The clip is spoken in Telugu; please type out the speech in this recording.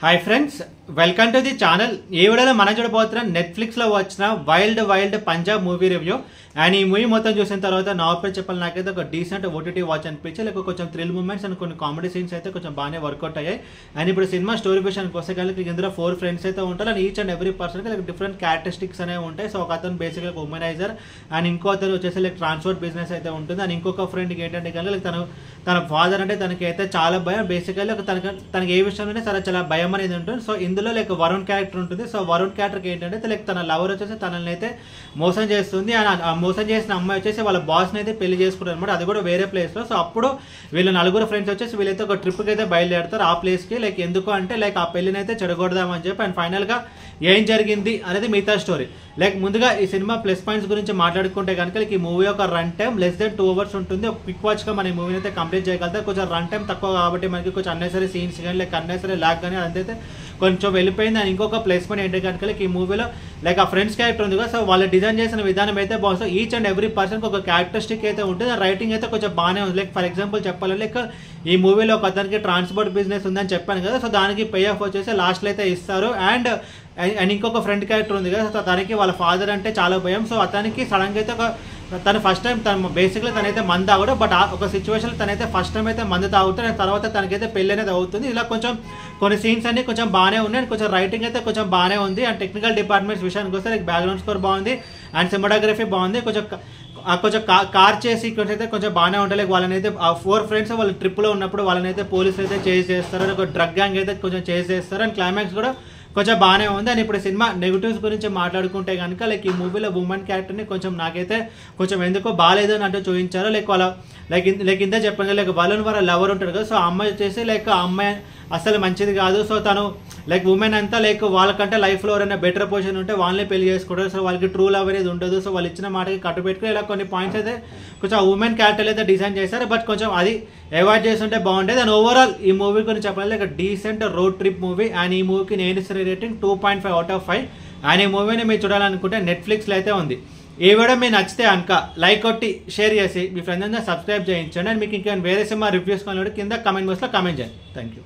Hi friends, welcome to the channel. ఈ వీడియోలో మనం చూడబోతున్నాం నెట్ఫ్లిక్స్లో వచ్చిన wild Punjab movie review. And ఈ మూవీ మొత్తం చూసిన తర్వాత నా ఒపీనియన్ చెప్పాలి, నాకైతే ఒక డీసెంట్ ఓటీటీ వాచ్ అనిపించి, లేక కొంచెం థ్రిల్ మూమెంట్స్ అండ్ కొన్ని కామెడీ సీన్స్ అయితే కొంచెం బాగానే వర్కౌట్ అయ్యాయి. అండ్ ఇప్పుడు సినిమా స్టోరీ విషయానికి వస్తే కనుక ఇందులో 4 ఫ్రెండ్స్ అయితే ఉంటారు. అండ్ ఈచ్ అండ్ ఎవ్రీ పర్సన్కి లైక్ డిఫరెంట్ క్యారెక్టరిస్టిక్స్ అనేవి ఉంటాయి. సో ఒక అతను బేసిక్గా ఉమెనైజర్, అండ్ ఇంకో అతను వచ్చేసి లైక్ ట్రాన్స్పోర్ట్ బిజినెస్ అయితే ఉంటుంది. అండ్ ఇంకొక ఫ్రెండ్కి ఏంటంటే కనుక లైక్ తన ఫాదర్ అంటే తనకి అయితే చాలా భయం. బేసికల్లీ తనకి ఏ విషయంలోనే చాలా భయం అనేది ఉంటుంది. సో ఇందులో లైక్ వరుణ్ క్యారెక్టర్ ఉంటుంది. సో వరుణ్ క్యారెక్టర్కి ఏంటంటే లైక్ తన లవర్ వచ్చేసి తనని అయితే మోసం చేస్తుంది. అండ్ ఆ మోసం చేసిన అమ్మాయి వచ్చేసి వాళ్ళ బాస్ని అయితే పెళ్లి చేసుకుంటారు అనమాట, అది కూడా వేరే ప్లేస్లో. సో అప్పుడు వీళ్ళు 4 ఫ్రెండ్స్ వచ్చేసి వీళ్ళైతే ఒక ట్రిప్కి అయితే బయలుదేరుతారు ఆ ప్లేస్కి. లైక్ ఎందుకు అంటే లైక్ ఆ పెళ్లిని అయితే చెడగొడదామని చెప్పి. అండ్ ఫైనల్గా ఏం జరిగింది అనేది మిగతా స్టోరీ. లైక్ ముందుగా ఈ సినిమా ప్లస్ పాయింట్స్ గురించి మాట్లాడుకుంటే కనుక లైక్ ఈ మూవీ యొక్క run time less than 2 hours ఉంటుంది. ఒక క్విక్ వాచ్గా మన ఈ మూవీని అయితే కంప్లీట్ చేయగలుగుతాం. కొంచెం రన్ టైం తక్కువ కాబట్టి మనకి కొంచెం అన్నెసరీ సీన్స్ కానీ లైక్ అన్నెసరీ లాగ్ కానీ అదైతే కొంచెం వెళ్ళిపోయింది. అండ్ ఇంకొక ప్లేస్మెంట్ ఏంటి కనుక లైక్ ఈ మూవీలో లైక్ ఆ ఫ్రెండ్స్ క్యారెక్టర్ ఉంది కదా, సో వాళ్ళు డిజైన్ చేసిన విధానం అయితే బాగుంది. సో ఈచ్ అండ్ ఎవ్రీ పర్సన్కి ఒక క్యారెక్టరిస్టిక్ అయితే ఉంటుంది. రైటింగ్ అయితే కొంచెం బాగానే ఉంది. లైక్ ఫర్ ఎగ్జాంపుల్ చెప్పాలంటే లైక్ ఈ మూవీలో ఒక అతనికి ట్రాన్స్పోర్ట్ బిజినెస్ ఉందని చెప్పాను కదా, సో దానికి పే ఆఫ్ వచ్చేసి లాస్ట్లో అయితే ఇస్తారు. అండ్ ఇంకొక ఫ్రెండ్ క్యారెక్టర్ ఉంది కదా, సో తనకి వాళ్ళ ఫాదర్ అంటే చాలా భయం. సో అతనికి సడన్గా అయితే తను ఫస్ట్ టైం బేసిక్గా తనైతే మందు తాగడు, బట్ ఒక సిచ్యువేషన్ తనైతే ఫస్ట్ టైం అయితే మందు తాగుతాడు. అండ్ తర్వాత తనకైతే పెళ్ళి అనేది అవుతుంది. ఇలా కొంచెం కొన్ని సీన్స్ అన్ని కొంచెం బాగానే ఉన్నాయి. అండ్ కొంచెం రైటింగ్ అయితే కొంచెం బాగానే ఉంది. అండ్ టెక్నికల్ డిపార్ట్మెంట్స్ విషయానికి వస్తే లైక్ బ్యాక్గ్రౌండ్ స్కోర్ బాగుంది. అండ్ సినిమాటోగ్రఫీ బాగుంది. కొంచెం కార్ చేసి సీక్వెన్స్ అయితే కొంచెం బాగానే ఉంటాయి. లైక్ వాళ్ళనైతే ఆ 4 ఫ్రెండ్స్ వాళ్ళు ట్రిప్లో ఉన్నప్పుడు వాళ్ళనైతే పోలీసులు అయితే చేజ్ చేస్తారు. ఒక డ్రగ్ గ్యాంగ్ అయితే కొంచెం చేజ్ చేస్తారు. అండ్ క్లైమాక్స్ కూడా కొంచెం బాగానే ఉంది. అని ఇప్పుడు సినిమా నెగిటివ్స్ గురించి మాట్లాడుకుంటే కనుక లైక్ ఈ మూవీలో ఉమెన్ క్యారెక్టర్ని కొంచెం నాకైతే కొంచెం ఎందుకో బాగాలేదు అని అంటూ చూపించారు. లైక్ వాళ్ళ లైక్ ఇంత చెప్పాను కదా, లైక్ వాళ్ళ లవర్ ఉంటారు కదా, సో ఆ అమ్మాయి వచ్చేసి లైక్ ఆ అమ్మాయి అసలు మంచిది కాదు. సో తను లైక్ ఉమెన్ అంతా లైక్ వాళ్ళకంటే లైఫ్లో ఎవరైనా బెటర్ పొజిషన్ ఉంటే వాళ్ళని పెళ్లి చేసుకుంటారు. సో వాళ్ళకి ట్రూ లవ్ అనేది ఉండదు. సో వాళ్ళు ఇచ్చిన మాటకి కట్టుబెట్టుకుని ఇలా కొన్ని పాయింట్స్ అయితే కొంచెం ఉమెన్ క్యారెక్టర్ అయితే డిజైన్ చేశారు. బట్ కొంచెం అది అవాయిడ్ చేస్తుంటే బాగుండేది. అండ్ ఓవరాల్ ఈ మూవీ గురించి చెప్పాలి like decent road trip movie. And ఈ మూవీకి నేను ఇస్తున్న రేటింగ్ 2.5 అవుట్ ఆఫ్ 5. అండ్ ఈ మూవీని మీరు చూడాలనుకుంటే నెట్ఫ్లిక్స్లో అయితే ఉంది. ఈ వీడియో మీకు నచ్చితే కనుక లైక్ కొట్టి షేర్ చేసి మీ ఫ్రెండ్స్ అందరూ సబ్స్క్రైబ్ చేయించండి. అండ్ మీకు ఇంకా వేరే సినిమా రివ్యూస్ కావాలి కింద కామెంట్ బాక్స్లో కామెంట్ చేయండి. Thank you.